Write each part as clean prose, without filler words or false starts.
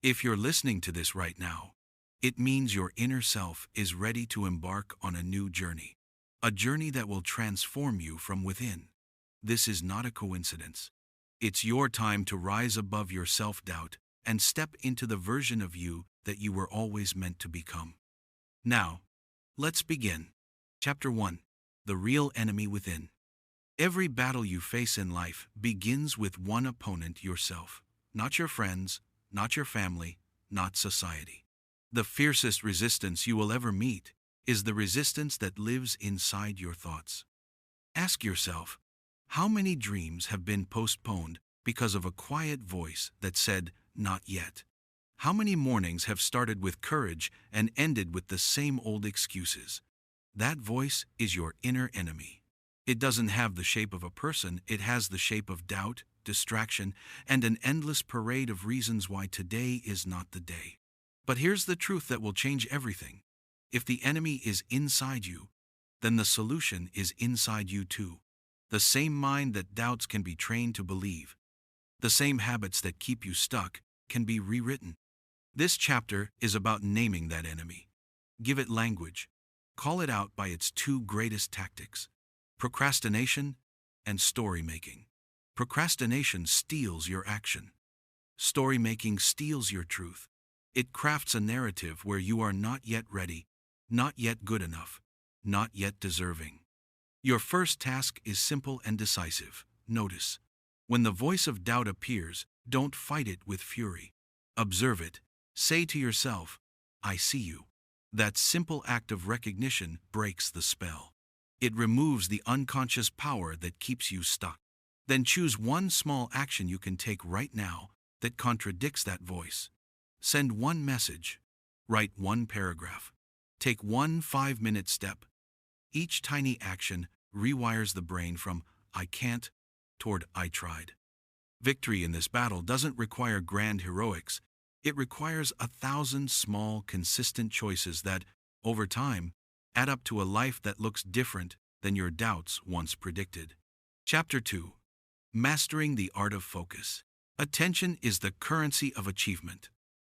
If you're listening to this right now, it means your inner self is ready to embark on a new journey. A journey that will transform you from within. This is not a coincidence. It's your time to rise above your self-doubt and step into the version of you that you were always meant to become. Now, let's begin. Chapter 1. The Real Enemy Within. Every battle you face in life begins with one opponent: yourself. Not your friends, not your family, not society. The fiercest resistance you will ever meet is the resistance that lives inside your thoughts. Ask yourself, how many dreams have been postponed because of a quiet voice that said, "Not yet"? How many mornings have started with courage and ended with the same old excuses? That voice is your inner enemy. It doesn't have the shape of a person, it has the shape of doubt, distraction, and an endless parade of reasons why today is not the day. But here's the truth that will change everything. If the enemy is inside you, then the solution is inside you too. The same mind that doubts can be trained to believe. The same habits that keep you stuck can be rewritten. This chapter is about naming that enemy. Give it language. Call it out by its two greatest tactics: procrastination and story making. Procrastination steals your action. Story making steals your truth. It crafts a narrative where you are not yet ready, not yet good enough, not yet deserving. Your first task is simple and decisive. Notice. When the voice of doubt appears, don't fight it with fury. Observe it. Say to yourself, "I see you." That simple act of recognition breaks the spell. It removes the unconscious power that keeps you stuck. Then choose one small action you can take right now that contradicts that voice. Send one message. Write one paragraph. Take one 5-minute step. Each tiny action rewires the brain from "I can't" toward "I tried." Victory in this battle doesn't require grand heroics. It requires 1,000 small, consistent choices that, over time, add up to a life that looks different than your doubts once predicted. Chapter 2. Mastering the Art of Focus. Attention is the currency of achievement.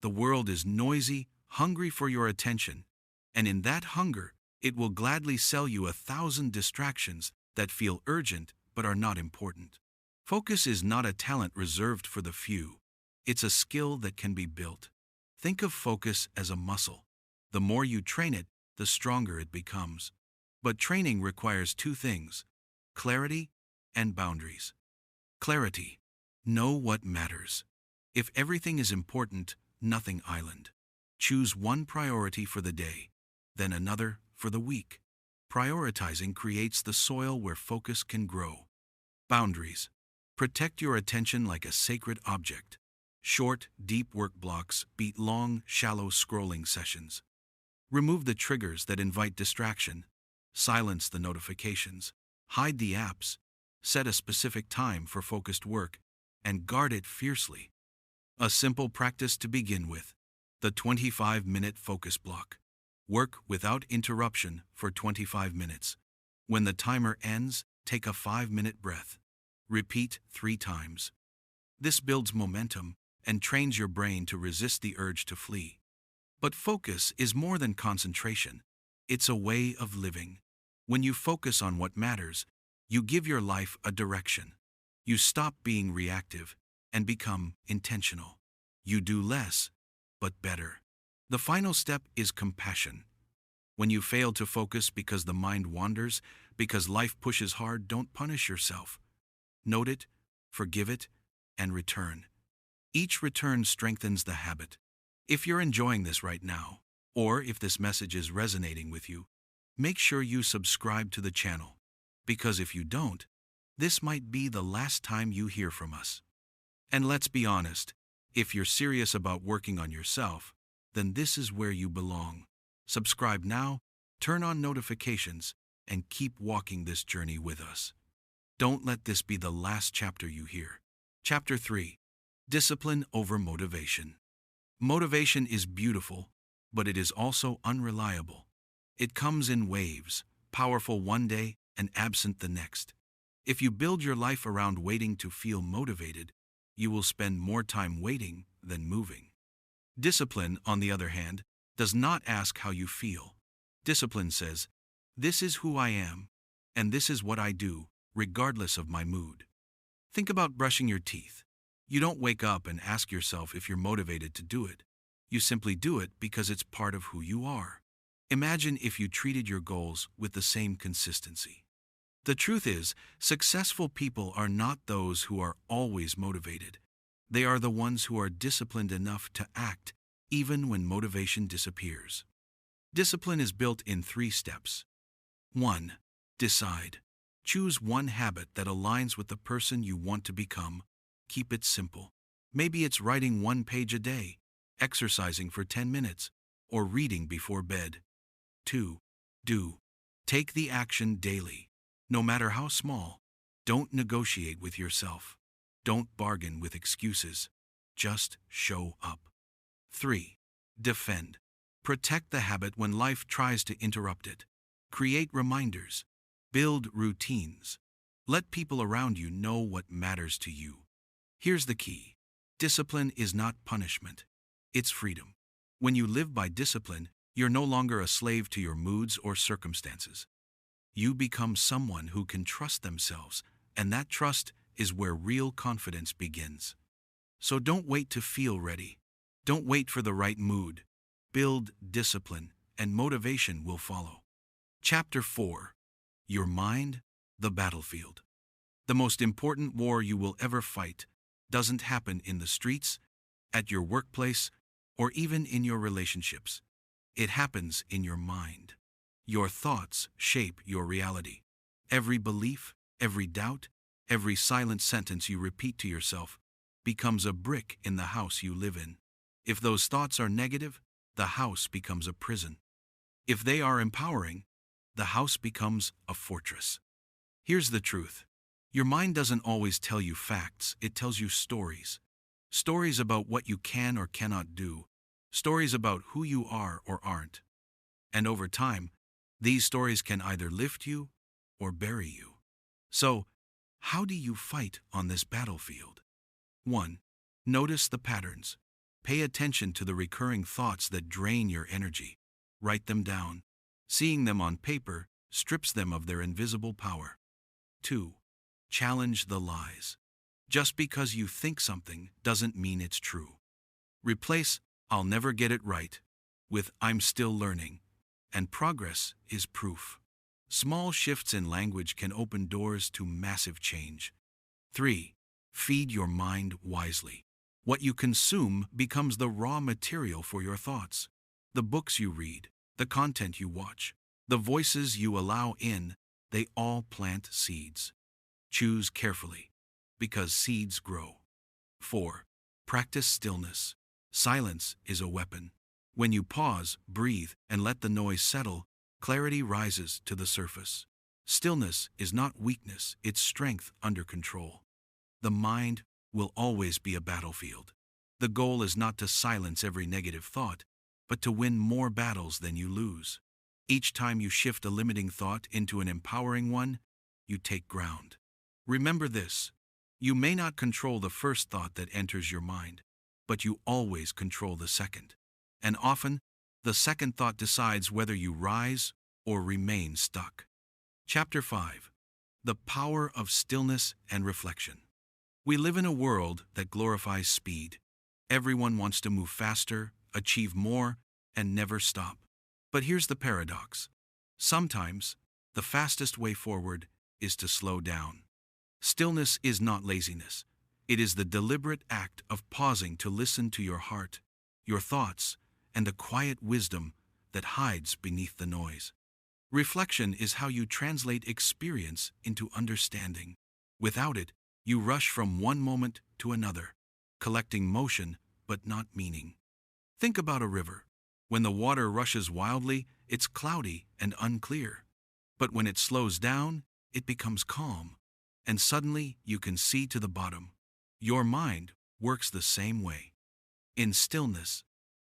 The world is noisy, hungry for your attention, and in that hunger, it will gladly sell you 1,000 distractions that feel urgent but are not important. Focus is not a talent reserved for the few. It's a skill that can be built. Think of focus as a muscle. The more you train it, the stronger it becomes. But training requires two things: clarity and boundaries. Clarity. Know what matters. If everything is important, nothing island. Choose one priority for the day, then another for the week. Prioritizing creates the soil where focus can grow. Boundaries. Protect your attention like a sacred object. Short, deep work blocks beat long, shallow scrolling sessions. Remove the triggers that invite distraction. Silence the notifications. Hide the apps. Set a specific time for focused work, and guard it fiercely. A simple practice to begin with: the 25-minute focus block. Work without interruption for 25 minutes. When the timer ends, take a 5-minute breath. Repeat 3 times. This builds momentum and trains your brain to resist the urge to flee. But focus is more than concentration. It's a way of living. When you focus on what matters, you give your life a direction. You stop being reactive and become intentional. You do less, but better. The final step is compassion. When you fail to focus because the mind wanders, because life pushes hard, don't punish yourself. Note it, forgive it, and return. Each return strengthens the habit. If you're enjoying this right now, or if this message is resonating with you, make sure you subscribe to the channel, because if you don't, this might be the last time you hear from us. And let's be honest, if you're serious about working on yourself, then this is where you belong. Subscribe now, turn on notifications, and keep walking this journey with us. Don't let this be the last chapter you hear. Chapter 3. Discipline over motivation. Motivation is beautiful, but it is also unreliable. It comes in waves, powerful one day and absent the next. If you build your life around waiting to feel motivated, you will spend more time waiting than moving. Discipline, on the other hand, does not ask how you feel. Discipline says, "This is who I am, and this is what I do, regardless of my mood." Think about brushing your teeth. You don't wake up and ask yourself if you're motivated to do it. You simply do it because it's part of who you are. Imagine if you treated your goals with the same consistency. The truth is, successful people are not those who are always motivated. They are the ones who are disciplined enough to act even when motivation disappears. Discipline is built in 3 steps. 1. Decide. Choose one habit that aligns with the person you want to become. Keep it simple. Maybe it's writing 1 page a day, exercising for 10 minutes, or reading before bed. 2. Do. Take the action daily. No matter how small, don't negotiate with yourself. Don't bargain with excuses. Just show up. 3. Defend. Protect the habit when life tries to interrupt it. Create reminders. Build routines. Let people around you know what matters to you. Here's the key. Discipline is not punishment. It's freedom. When you live by discipline, you're no longer a slave to your moods or circumstances. You become someone who can trust themselves, and that trust is where real confidence begins. So don't wait to feel ready. Don't wait for the right mood. Build discipline, and motivation will follow. Chapter 4. Your mind, the battlefield. The most important war you will ever fight doesn't happen in the streets, at your workplace, or even in your relationships. It happens in your mind. Your thoughts shape your reality. Every belief, every doubt, every silent sentence you repeat to yourself becomes a brick in the house you live in. If those thoughts are negative, the house becomes a prison. If they are empowering, the house becomes a fortress. Here's the truth. Your mind doesn't always tell you facts, it tells you stories. Stories about what you can or cannot do. Stories about who you are or aren't. And over time, these stories can either lift you or bury you. So, how do you fight on this battlefield? 1. Notice the patterns. Pay attention to the recurring thoughts that drain your energy. Write them down. Seeing them on paper strips them of their invisible power. 2. Challenge the lies. Just because you think something doesn't mean it's true. Replace "I'll never get it right" with "I'm still learning," and progress is proof. Small shifts in language can open doors to massive change. 3. Feed your mind wisely. What you consume becomes the raw material for your thoughts. The books you read, the content you watch, the voices you allow in, they all plant seeds. Choose carefully, because seeds grow. 4. Practice stillness. Silence is a weapon. When you pause, breathe, and let the noise settle, clarity rises to the surface. Stillness is not weakness, it's strength under control. The mind will always be a battlefield. The goal is not to silence every negative thought, but to win more battles than you lose. Each time you shift a limiting thought into an empowering one, you take ground. Remember this: you may not control the first thought that enters your mind, but you always control the second. And often, the second thought decides whether you rise or remain stuck. Chapter 5. The Power of Stillness and Reflection. We live in a world that glorifies speed. Everyone wants to move faster, achieve more, and never stop. But here's the paradox. Sometimes, the fastest way forward is to slow down. Stillness is not laziness. It is the deliberate act of pausing to listen to your heart, your thoughts, and the quiet wisdom that hides beneath the noise. Reflection is how you translate experience into understanding. Without it, you rush from one moment to another, collecting motion but not meaning. Think about a river. When the water rushes wildly, it's cloudy and unclear. But when it slows down, it becomes calm, and suddenly you can see to the bottom. Your mind works the same way. In stillness,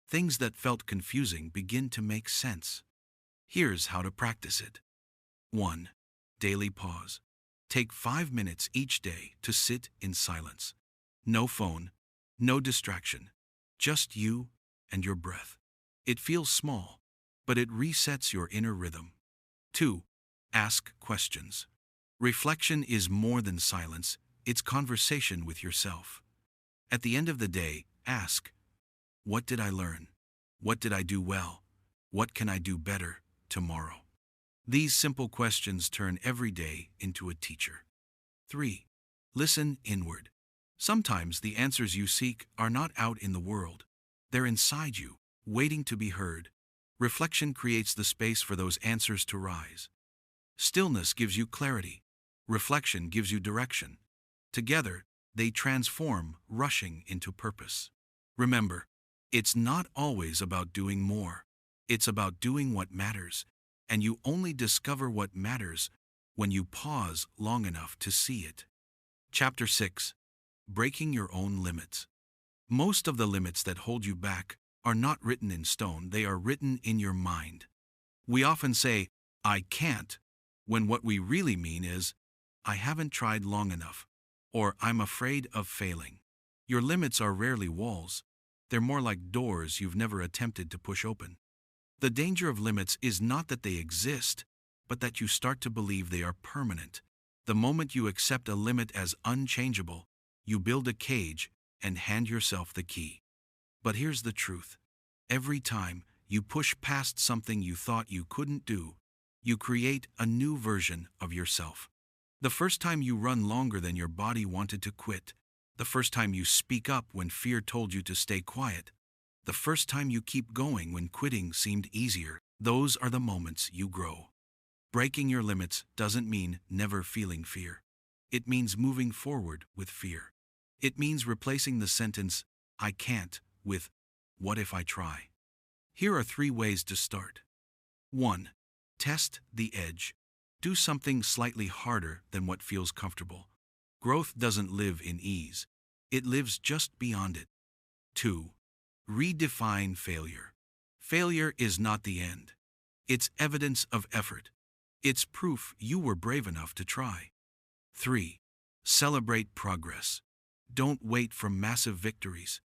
things that felt confusing begin to make sense. Here's how to practice it. 1. Daily pause. Take 5 minutes each day to sit in silence. No phone, no distraction, just you and your breath. It feels small, but it resets your inner rhythm. 2. Ask questions. Reflection is more than silence, it's conversation with yourself. At the end of the day, ask, what did I learn? What did I do well? What can I do better tomorrow? These simple questions turn every day into a teacher. 3. Listen inward. Sometimes the answers you seek are not out in the world. They're inside you, waiting to be heard. Reflection creates the space for those answers to rise. Stillness gives you clarity. Reflection gives you direction. Together, they transform, rushing into purpose. Remember, it's not always about doing more. It's about doing what matters, and you only discover what matters when you pause long enough to see it. Chapter 6. Breaking your own limits. Most of the limits that hold you back are not written in stone, they are written in your mind. We often say, I can't, when what we really mean is, I haven't tried long enough, or I'm afraid of failing. Your limits are rarely walls. They're more like doors you've never attempted to push open. The danger of limits is not that they exist, but that you start to believe they are permanent. The moment you accept a limit as unchangeable, you build a cage and hand yourself the key. But here's the truth. Every time you push past something you thought you couldn't do, you create a new version of yourself. The first time you run longer than your body wanted to quit, the first time you speak up when fear told you to stay quiet, the first time you keep going when quitting seemed easier, those are the moments you grow. Breaking your limits doesn't mean never feeling fear. It means moving forward with fear. It means replacing the sentence, I can't, with, what if I try? Here are 3 ways to start. 1. Test the edge. Do something slightly harder than what feels comfortable. Growth doesn't live in ease. It lives just beyond it. 2. Redefine failure. Failure is not the end. It's evidence of effort. It's proof you were brave enough to try. 3. Celebrate progress. Don't wait for massive victories.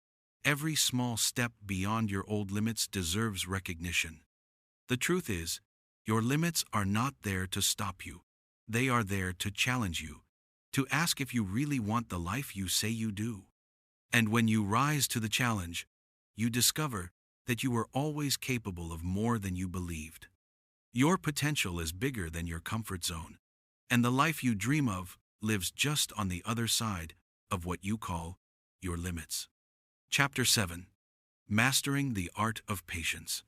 Every small step beyond your old limits deserves recognition. The truth is, your limits are not there to stop you. They are there to challenge you, to ask if you really want the life you say you do. And when you rise to the challenge, you discover that you are always capable of more than you believed. Your potential is bigger than your comfort zone, and the life you dream of lives just on the other side of what you call your limits. Chapter 7. Mastering the Art of Patience.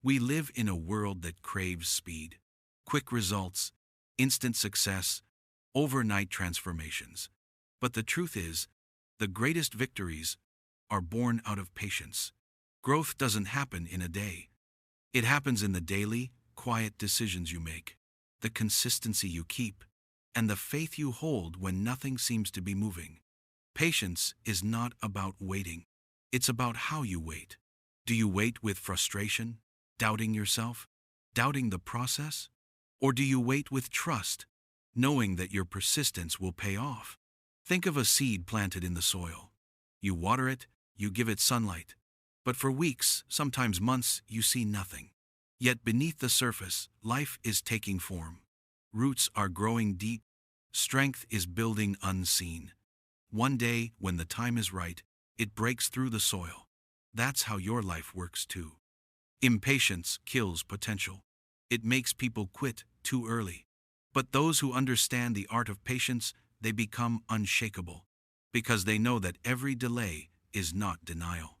We live in a world that craves speed, quick results, instant success, overnight transformations. But the truth is, the greatest victories are born out of patience. Growth doesn't happen in a day. It happens in the daily, quiet decisions you make, the consistency you keep, and the faith you hold when nothing seems to be moving. Patience is not about waiting. It's about how you wait. Do you wait with frustration, doubting yourself, doubting the process? Or do you wait with trust, knowing that your persistence will pay off? Think of a seed planted in the soil. You water it, you give it sunlight. But for weeks, sometimes months, you see nothing. Yet beneath the surface, life is taking form. Roots are growing deep. Strength is building unseen. One day, when the time is right, it breaks through the soil. That's how your life works too. Impatience kills potential. It makes people quit too early. But those who understand the art of patience, they become unshakable, because they know that every delay is not denial.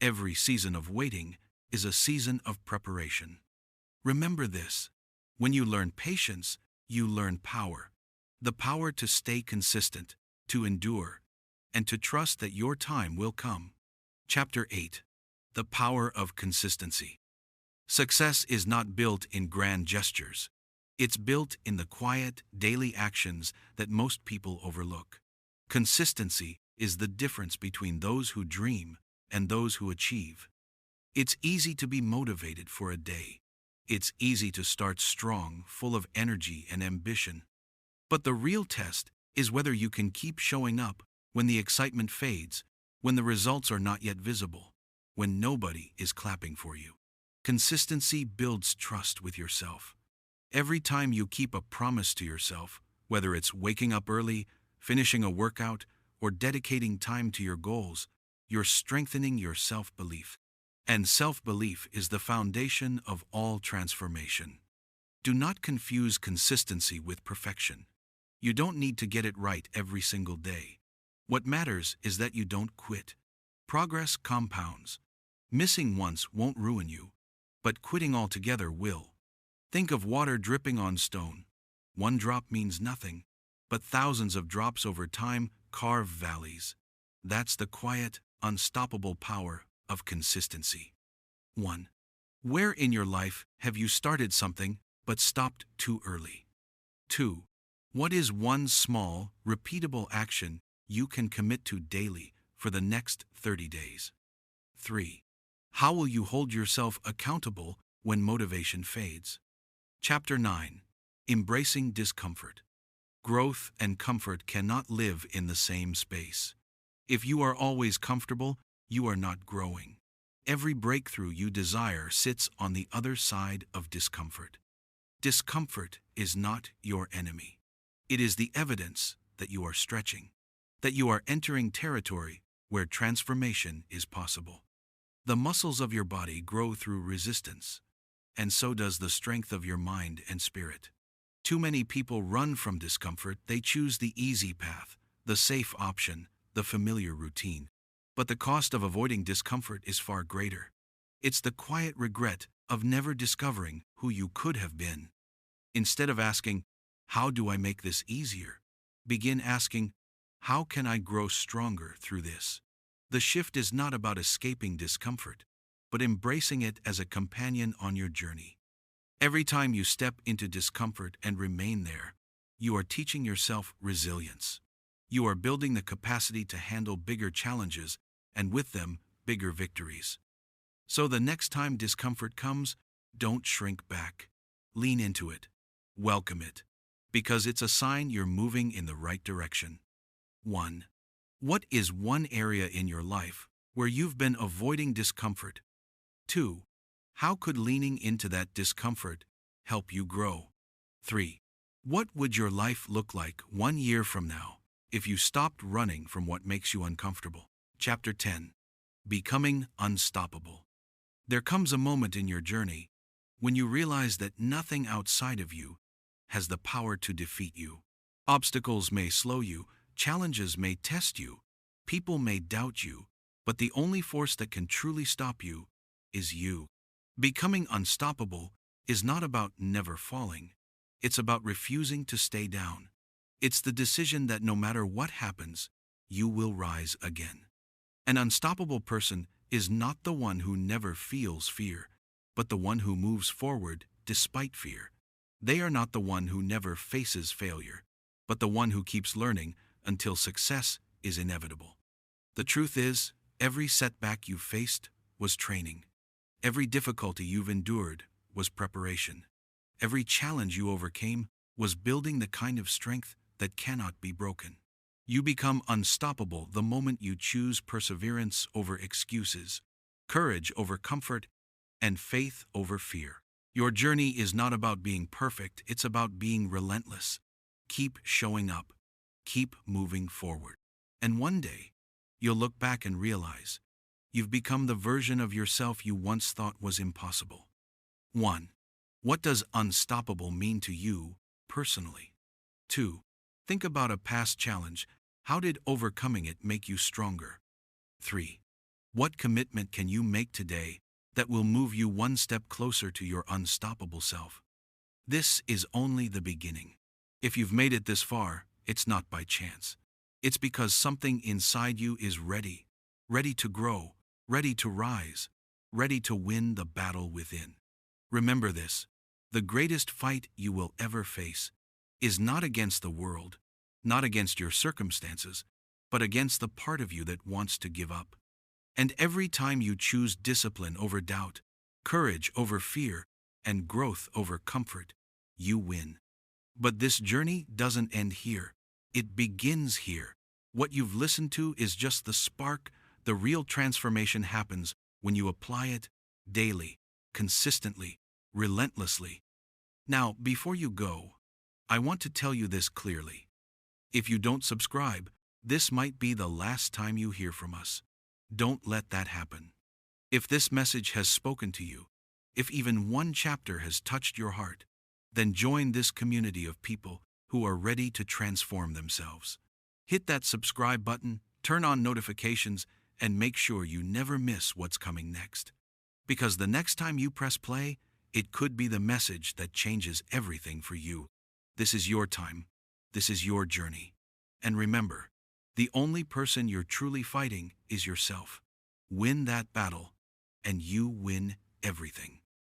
Every season of waiting is a season of preparation. Remember this: when you learn patience, you learn power. The power to stay consistent, to endure, and to trust that your time will come. Chapter 8. The Power of Consistency. Success is not built in grand gestures. It's built in the quiet, daily actions that most people overlook. Consistency is the difference between those who dream and those who achieve. It's easy to be motivated for a day. It's easy to start strong, full of energy and ambition. But the real test is whether you can keep showing up when the excitement fades, when the results are not yet visible. when nobody is clapping for you. Consistency builds trust with yourself. Every time you keep a promise to yourself, whether it's waking up early, finishing a workout, or dedicating time to your goals, you're strengthening your self-belief. And self-belief is the foundation of all transformation. Do not confuse consistency with perfection. You don't need to get it right every single day. What matters is that you don't quit. Progress compounds. Missing once won't ruin you, but quitting altogether will. Think of water dripping on stone. One drop means nothing, but thousands of drops over time carve valleys. That's the quiet, unstoppable power of consistency. 1. Where in your life have you started something but stopped too early? 2. What is one small, repeatable action you can commit to daily for the next 30 days? 3. How will you hold yourself accountable when motivation fades? Chapter 9. Embracing discomfort. Growth and comfort cannot live in the same space. If you are always comfortable, you are not growing. Every breakthrough you desire sits on the other side of discomfort. Discomfort is not your enemy. It is the evidence that you are stretching, that you are entering territory where transformation is possible. The muscles of your body grow through resistance, and so does the strength of your mind and spirit. Too many people run from discomfort. They choose the easy path, the safe option, the familiar routine. But the cost of avoiding discomfort is far greater. It's the quiet regret of never discovering who you could have been. Instead of asking, "How do I make this easier?" begin asking, "How can I grow stronger through this?" The shift is not about escaping discomfort, but embracing it as a companion on your journey. Every time you step into discomfort and remain there, you are teaching yourself resilience. You are building the capacity to handle bigger challenges and with them, bigger victories. So the next time discomfort comes, don't shrink back. Lean into it. Welcome it. Because it's a sign you're moving in the right direction. 1. What is one area in your life where you've been avoiding discomfort? 2. How could leaning into that discomfort help you grow? 3. What would your life look like 1 year from now if you stopped running from what makes you uncomfortable? Chapter 10. Becoming unstoppable. There comes a moment in your journey when you realize that nothing outside of you has the power to defeat you. Obstacles may slow you, challenges may test you, people may doubt you, but the only force that can truly stop you is you. Becoming unstoppable is not about never falling. It's about refusing to stay down. It's the decision that no matter what happens, you will rise again. An unstoppable person is not the one who never feels fear, but the one who moves forward despite fear. They are not the one who never faces failure, but the one who keeps learning until success is inevitable. The truth is, every setback you faced was training. Every difficulty you've endured was preparation. Every challenge you overcame was building the kind of strength that cannot be broken. You become unstoppable the moment you choose perseverance over excuses, courage over comfort, and faith over fear. Your journey is not about being perfect, it's about being relentless. Keep showing up. Keep moving forward. And one day, you'll look back and realize you've become the version of yourself you once thought was impossible. 1. What does unstoppable mean to you personally? 2. Think about a past challenge. How did overcoming it make you stronger? 3. What commitment can you make today that will move you one step closer to your unstoppable self? This is only the beginning. If you've made it this far, it's not by chance. It's because something inside you is ready to grow, ready to rise, ready to win the battle within. Remember this, the greatest fight you will ever face is not against the world, not against your circumstances, but against the part of you that wants to give up. And every time you choose discipline over doubt, courage over fear, and growth over comfort, you win. But this journey doesn't end here. It begins here. What you've listened to is just the spark. The real transformation happens when you apply it daily, consistently, relentlessly. Now, before you go, I want to tell you this clearly. If you don't subscribe, this might be the last time you hear from us. Don't let that happen. If this message has spoken to you, if even one chapter has touched your heart, then join this community of people who are ready to transform themselves. Hit that subscribe button, turn on notifications, and make sure you never miss what's coming next. Because the next time you press play, it could be the message that changes everything for you. This is your time. This is your journey. And remember, the only person you're truly fighting is yourself. Win that battle, and you win everything.